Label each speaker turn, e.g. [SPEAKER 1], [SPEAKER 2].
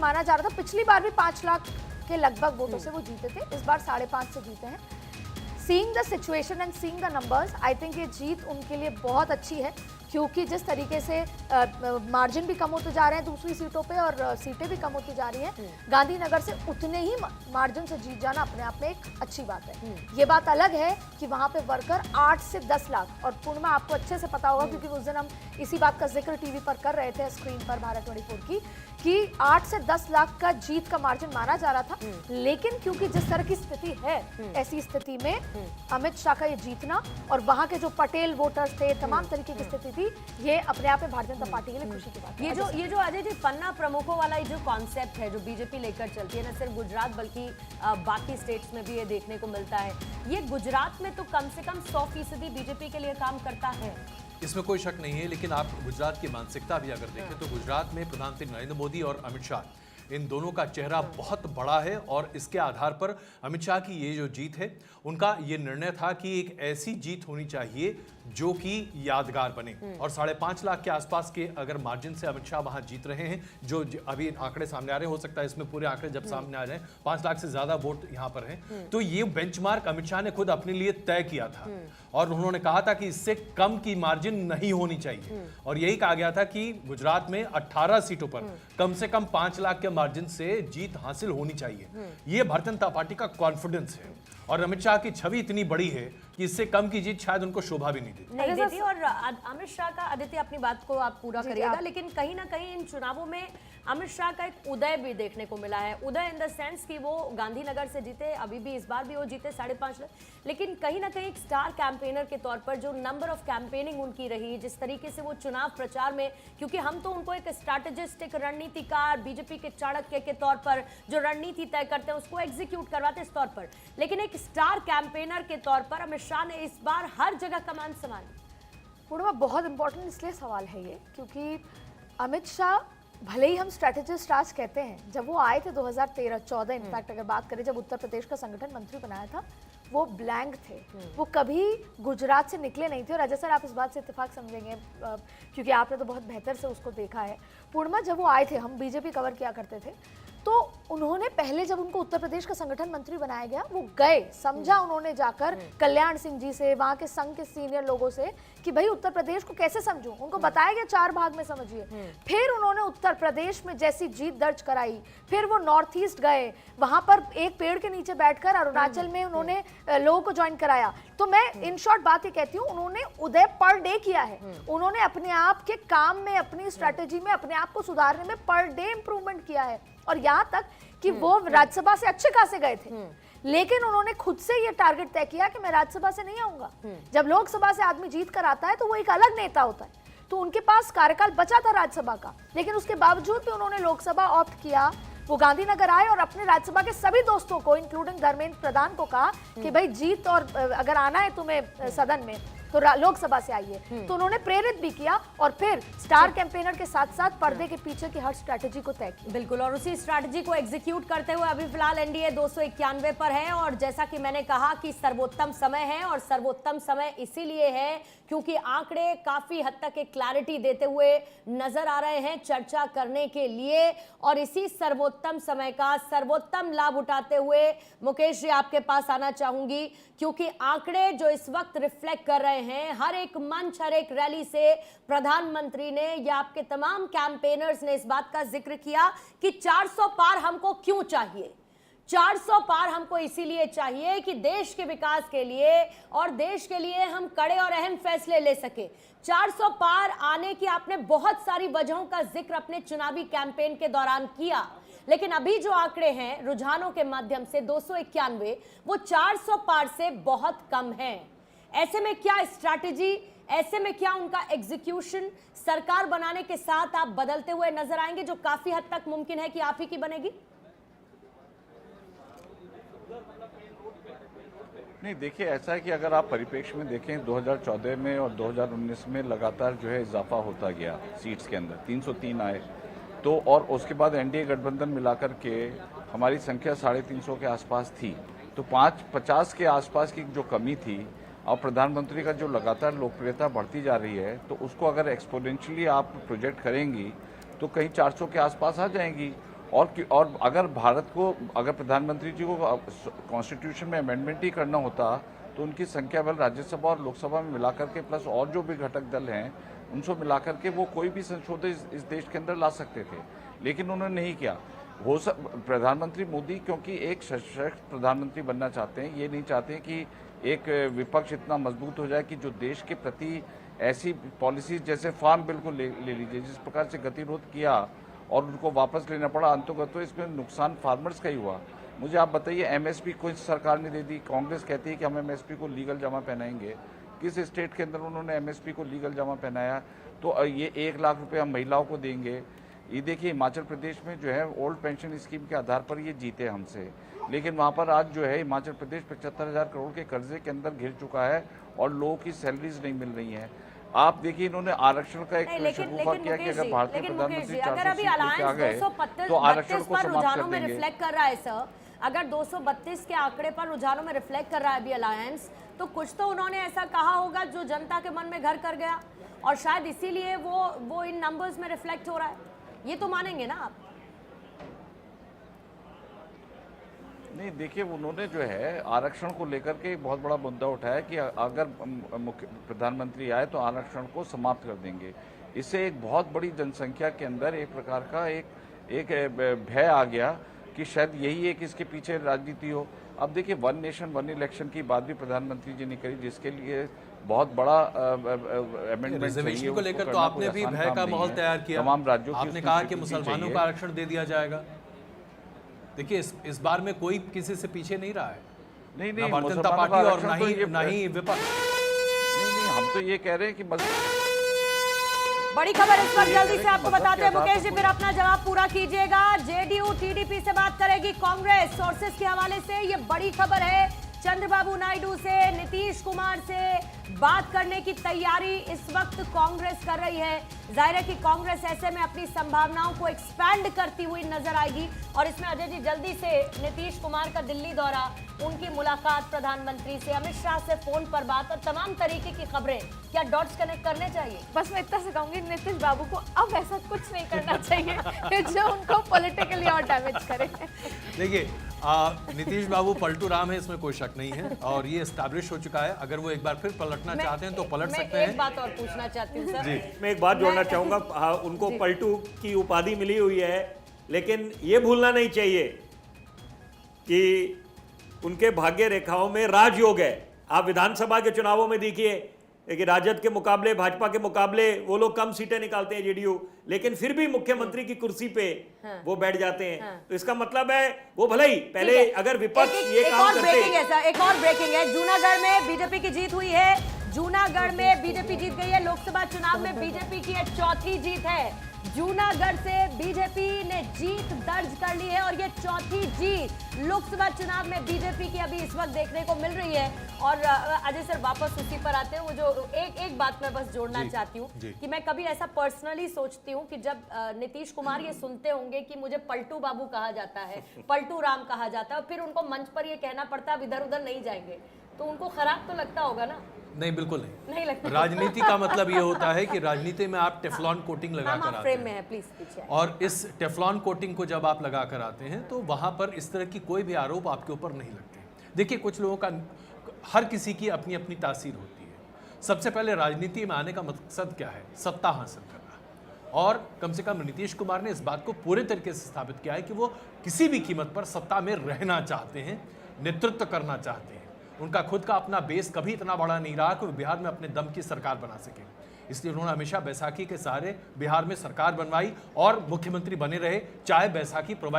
[SPEAKER 1] माना जा रहा था। पिछली बार भी 5 लाख के लगभग वोटों से वो जीते थे, इस बार 5.5 से जीते हैं। Seeing the situation and seeing the numbers, I think ये जीत उनके लिए बहुत अच्छी है, क्योंकि जिस तरीके से मार्जिन भी कम होते जा रहे हैं दूसरी सीटों पे और सीटें भी कम होती जा रही हैं, गांधीनगर से उतने ही मार्जिन से जीत जाना अपने आप में एक अच्छी बात है। ये बात अलग है कि वहां पे वर्कर 8 से 10 लाख, और पूर्णिमा आपको अच्छे से पता होगा क्योंकि उस दिन हम इसी बात का जिक्र टीवी पर कर रहे थे स्क्रीन पर भारत 24 की, कि 8 से 10 लाख का जीत का मार्जिन माना जा रहा था। लेकिन क्योंकि जिस तरह की स्थिति है, ऐसी स्थिति में अमित शाह का ये जीतना और वहां के जो पटेल वोटर्स थे, तमाम तरीके की स्थिति थी, ये अपने आप में भारतीय जनता पार्टी के लिए खुशी की बात है।
[SPEAKER 2] ये जो अजय जी पन्ना प्रमुखों वाला जो कॉन्सेप्ट है जो बीजेपी लेकर चलती है, न सिर्फ गुजरात बल्कि बाकी स्टेट्स में भी ये देखने को मिलता है, ये गुजरात में तो कम से कम 100% बीजेपी के लिए काम करता है,
[SPEAKER 3] इसमें कोई शक नहीं है। लेकिन आप गुजरात की मानसिकता भी अगर देखें तो गुजरात में प्रधानमंत्री नरेंद्र मोदी और अमित शाह, इन दोनों का चेहरा बहुत बड़ा है, और इसके आधार पर अमित शाह की ये जो जीत है, उनका ये निर्णय था कि एक ऐसी जीत होनी चाहिए जो कि यादगार बने। और 5.5 लाख के आसपास के अगर मार्जिन से अमित शाह वहां जीत रहे हैं, जो अभी आंकड़े सामने आ रहे हैं, हो सकता है इसमें पूरे आंकड़े जब सामने आ जाएं 5 लाख से ज्यादा वोट यहां पर हैं, तो ये बेंचमार्क अमित शाह ने खुद अपने लिए तय किया था, और उन्होंने कहा था कि इससे कम की मार्जिन नहीं होनी चाहिए। और यही कहा गया था कि गुजरात में 18 सीटों पर कम से कम 5 लाख के मार्जिन से जीत हासिल होनी चाहिए। ये भारतीय जनता पार्टी का कॉन्फिडेंस है, और अमित शाह की छवि इतनी बड़ी है कि इससे कम की जीत शायद उनको शोभा भी नहीं देती।
[SPEAKER 2] और अमित शाह का, आदित्य अपनी बात को आप पूरा करिएगा, लेकिन कहीं ना कहीं इन चुनावों में अमित शाह का एक उदय भी देखने को मिला है। उदय इन द सेंस कि वो गांधीनगर से जीते, अभी भी इस बार भी वो जीते 5.5 लाख, लेकिन कहीं ना कहीं एक स्टार कैंपेनर के तौर पर जो नंबर ऑफ कैंपेनिंग उनकी रही, जिस तरीके से वो चुनाव प्रचार में, क्योंकि हम तो उनको एक स्ट्रैटेजिस्ट, एक रणनीतिकार, बीजेपी के चाणक्य के तौर पर जो रणनीति तय करते हैं उसको एग्जीक्यूट करवाते इस तौर पर, लेकिन एक स्टार कैंपेनर के तौर पर अमित शाह ने इस बार हर जगह कमान संभाली।
[SPEAKER 1] पूर्णिमा बहुत इंपॉर्टेंट इसलिए सवाल है ये, क्योंकि अमित शाह भले ही हम स्ट्रैटेजिस्ट आज कहते हैं, जब वो आए थे 2013-14 इनफैक्ट अगर बात करें, जब उत्तर प्रदेश का संगठन मंत्री बनाया था, वो ब्लैंक थे, वो कभी गुजरात से निकले नहीं थे। और अजय सर आप इस बात से इत्तेफाक समझेंगे क्योंकि आपने तो बहुत बेहतर से उसको देखा है। पूर्णिमा जब वो आए थे, हम बीजेपी कवर किया करते थे, तो उन्होंने पहले जब उनको उत्तर प्रदेश का संगठन मंत्री बनाया गया, वो गए, समझा उन्होंने जाकर कल्याण सिंह जी से, वहां के संघ के सीनियर लोगों से कि भाई उत्तर प्रदेश को कैसे समझूं, उनको बताया गया 4 भाग में समझिए। फिर उन्होंने उत्तर प्रदेश में जैसी जीत दर्ज कराई, फिर वो नॉर्थ ईस्ट गए, वहां पर एक पेड़ के नीचे बैठकर अरुणाचल में उन्होंने लोगों को ज्वाइन कराया। तो मैं इन शॉर्ट बात ये कहती हूँ, उन्होंने उदय पर डे किया है, उन्होंने अपने आप के काम में, अपनी स्ट्रैटेजी में, अपने आप को सुधारने में पर डे इंप्रूवमेंट किया है। और यहां तक कि वो राज्यसभा से अच्छे खासे गए थे, लेकिन उन्होंने खुद से ये टारगेट तय किया कि मैं राज्यसभा से नहीं आऊंगा। जब लोकसभा से आदमी जीत कर आता है तो वो एक अलग नेता होता है, तो उनके पास कार्यकाल बचा था राज्यसभा का, लेकिन उसके बावजूद भी उन्होंने लोकसभा ऑप्ट किया। वो गांधीनगर आए और अपने राज्यसभा के सभी दोस्तों को, इंक्लूडिंग धर्मेंद्र प्रधान को कहा कि भाई जीत और अगर आना है तुम्हें सदन में तो लोकसभा से आइए। तो उन्होंने प्रेरित भी किया और फिर स्टार कैंपेनर के साथ साथ पर्दे के पीछे की हर स्ट्रैटेजी को तय किया।
[SPEAKER 2] बिल्कुल, और उसी स्ट्रैटेजी को एग्जीक्यूट करते हुए अभी फिलहाल एनडीए 291 पर है, और जैसा कि मैंने कहा कि सर्वोत्तम समय है, और सर्वोत्तम समय इसीलिए है क्योंकि आंकड़े काफी हद तक एक क्लैरिटी देते हुए नजर आ रहे हैं चर्चा करने के लिए। और इसी सर्वोत्तम समय का सर्वोत्तम लाभ उठाते हुए मुकेश जी आपके पास आना चाहूंगी, क्योंकि आंकड़े जो इस वक्त रिफ्लेक्ट कर रहे हैं, हर एक मंच, हर एक रैली से प्रधानमंत्री ने या आपके तमाम कैंपेनर्स ने इस बात का जिक्र किया कि 400 पार हमको क्यों चाहिए। 400 पार हमको इसीलिए चाहिए कि देश के विकास के लिए और देश के लिए हम कड़े और अहम फैसले ले सके। 400 पार आने की आपने बहुत सारी वजहों का जिक्र अपने चुनावी कैंपेन के दौरान किया, लेकिन अभी जो आंकड़े हैं रुझानों के माध्यम से 291, वो 400 पार से बहुत कम है। ऐसे में क्या स्ट्रैटेजी, ऐसे में क्या उनका एग्जीक्यूशन सरकार बनाने के साथ आप बदलते हुए नजर आएंगे, जो काफी हद तक मुमकिन है कि आप ही की बनेगी?
[SPEAKER 4] नहीं, देखिए ऐसा है कि अगर आप परिप्रेक्ष्य में देखें 2014 में और 2019 में लगातार जो है इजाफा होता गया सीट्स के अंदर, 303 आए तो, और उसके बाद एनडीए गठबंधन मिलाकर के हमारी संख्या 350 के आसपास थी, तो 50 के आसपास की जो कमी थी, और प्रधानमंत्री का जो लगातार लोकप्रियता बढ़ती जा रही है, तो उसको अगर एक्सपोनेंशियली आप प्रोजेक्ट करेंगी तो कहीं 400 के आसपास आ जाएंगी। और अगर भारत को, अगर प्रधानमंत्री जी को कॉन्स्टिट्यूशन में अमेंडमेंट ही करना होता तो उनकी संख्या बल राज्यसभा और लोकसभा में मिलाकर के प्लस और जो भी घटक दल हैं उनसे मिलाकर के वो कोई भी संशोधन इस देश के अंदर ला सकते थे, लेकिन उन्होंने नहीं किया। प्रधानमंत्री मोदी क्योंकि एक सशक्त प्रधानमंत्री बनना चाहते हैं, ये नहीं चाहते हैं कि एक विपक्ष इतना मजबूत हो जाए कि जो देश के प्रति ऐसी पॉलिसीज जैसे फार्म बिल को ले लीजिए, जिस प्रकार से गतिरोध किया और उनको वापस लेना पड़ा, अंततः तो इसमें नुकसान फार्मर्स का ही हुआ। मुझे आप बताइए, एमएसपी कोई सरकार ने दे दी, कांग्रेस कहती है कि हम एमएसपी को लीगल जमा पहनाएंगे। किस स्टेट के अंदर उन्होंने एमएसपी को लीगल जमा पहनाया? तो ये 1 लाख रुपए हम महिलाओं को देंगे। ये देखिए हिमाचल प्रदेश में जो है ओल्ड पेंशन स्कीम के आधार पर ये जीते हमसे, लेकिन वहाँ पर आज जो है हिमाचल प्रदेश 75,000 करोड़ के कर्जे के अंदर घिर चुका है और लोगों की सैलरीज नहीं मिल रही हैं। आप देखिए इन्होंने आरक्षण का एक शगुफा किया कि अगर भारतीय प्रधानमंत्री 400 सीट लेके आ गए तो आरक्षण को समाप्त कर देंगे।
[SPEAKER 2] रिफ्लेक्ट कर रहा है सर, अगर 232 के आंकड़े पर रुझानों में रिफ्लेक्ट कर रहा है अभी अलायंस, तो कुछ तो उन्होंने ऐसा कहा होगा जो जनता के मन में घर कर गया और शायद इसीलिए वो इन नंबर्स में रिफ्लेक्ट हो रहा है। ये तो मानेंगे ना आप?
[SPEAKER 4] नहीं, देखिए उन्होंने जो है आरक्षण को लेकर के एक बहुत बड़ा मुद्दा उठाया कि अगर प्रधानमंत्री आए तो आरक्षण को समाप्त कर देंगे। इससे एक बहुत बड़ी जनसंख्या के अंदर एक प्रकार का एक भय आ गया कि शायद यही है कि इसके पीछे राजनीति हो। अब देखिए 1 नेशन 1 इलेक्शन की बात भी प्रधानमंत्री जी ने करी, जिसके लिए बहुत बड़ा अमेंडमेंट
[SPEAKER 3] रिजर्वेशन को लेकर तो आपने भी भय का माहौल तैयार किया।
[SPEAKER 4] तमाम राज्यों की
[SPEAKER 3] आपने कहा कि मुसलमानों का आरक्षण दे दिया जाएगा। देखिए इस बार में कोई किसी से पीछे नहीं रहा है,
[SPEAKER 4] नहीं
[SPEAKER 3] ना भारतीय जनता पार्टी और ना ही विपक्ष।
[SPEAKER 4] नहीं, हम तो ये कह रहे हैं कि
[SPEAKER 2] बड़ी खबर इस वक्त जल्दी से आपको बताते हैं। मुकेश जी फिर अपना जवाब पूरा कीजिएगा। जेडीयू टीडीपी से बात करेगी कांग्रेस, सोर्सेस के हवाले से ये बड़ी खबर है। चंद्रबाबू नायडू से, नीतीश कुमार से बात करने की तैयारी इस वक्त कांग्रेस कर रही है। जाहिर है कि कांग्रेस ऐसे में अपनी संभावनाओं को एक्सपैंड करती हुई नजर आएगी और इसमें अजय जी जल्दी से नीतीश कुमार का दिल्ली दौरा, उनकी मुलाकात प्रधानमंत्री से, अमित शाह से फोन पर बात और तमाम तरीके की खबरें, क्या डॉट्स कनेक्ट करने चाहिए?
[SPEAKER 1] बस मैं इतना से कहूंगी नीतीश बाबू को अब ऐसा कुछ नहीं करना चाहिए जो उनको पॉलिटिकली और डैमेज करे।
[SPEAKER 3] देखिए नीतीश बाबू पलटू राम है, इसमें कोई शक नहीं है और ये एस्टैब्लिश हो चुका है। अगर वो एक बार फिर पलटना चाहते हैं तो पलट सकते हैं।
[SPEAKER 2] एक बात और पूछना चाहती हूँ सर,
[SPEAKER 5] मैं एक बात जोड़ना चाहूंगा। हाँ, उनको पलटू की उपाधि मिली हुई है, लेकिन ये भूलना नहीं चाहिए कि उनके भाग्य रेखाओं में राजयोग है। आप विधानसभा के चुनावों में देखिए कि राजद के मुकाबले, भाजपा के मुकाबले वो लोग कम सीटें निकालते हैं जेडीयू, लेकिन फिर भी मुख्यमंत्री की कुर्सी पे वो बैठ जाते हैं। तो इसका मतलब है वो भले ही पहले अगर विपक्ष ये काम करते।
[SPEAKER 2] एक और ब्रेकिंग है, जूनागढ़ में बीजेपी की जीत हुई है। जूनागढ़ में बीजेपी जीत गई है। लोकसभा चुनाव में बीजेपी की 4थी जीत है। जूनागढ़ से बीजेपी ने जीत दर्ज कर ली है और ये 4थी जीत लोकसभा चुनाव में बीजेपी की अभी इस वक्त देखने को मिल रही है। और अजय सर वापस उसी पर आते हैं, वो जो एक बात मैं बस जोड़ना चाहती हूँ कि मैं कभी ऐसा पर्सनली सोचती हूँ कि जब नीतीश कुमार ये सुनते होंगे कि मुझे पलटू बाबू कहा जाता है, पलटू राम कहा जाता है और फिर उनको मंच पर ये कहना पड़ता है अब इधर उधर नहीं जाएंगे, तो उनको खराब तो लगता होगा ना?
[SPEAKER 3] नहीं, बिल्कुल नहीं
[SPEAKER 2] लगता।
[SPEAKER 3] राजनीति का मतलब ये होता है कि राजनीति में आप टेफ्लॉन कोटिंग लगा कर आते
[SPEAKER 2] फ्रेम में
[SPEAKER 3] हैं।
[SPEAKER 2] है, प्लीज पीछे।
[SPEAKER 3] और इस टेफ्लॉन कोटिंग को जब आप लगा कर आते हैं तो वहां पर इस तरह की कोई भी आरोप आपके ऊपर नहीं लगते। देखिए कुछ लोगों का, हर किसी की अपनी अपनी तासीर होती है। सबसे पहले राजनीति में आने का मकसद क्या है? सत्ता हासिल करना। और कम से कम नीतीश कुमार ने इस बात को पूरे तरीके से स्थापित किया है कि वो किसी भी कीमत पर सत्ता में रहना चाहते हैं, नेतृत्व करना चाहते हैं। उनका खुद का अपना बेस कभी इतना बड़ा नहीं रहा कि वो बिहार में अपने दम की सरकार बना सके। इसलिए उन्होंने हमेशा बैसाखी के सहारे बिहार में सरकार बनवाई और मुख्यमंत्री बने रहे, चाहे बैसाखी प्रोवाइड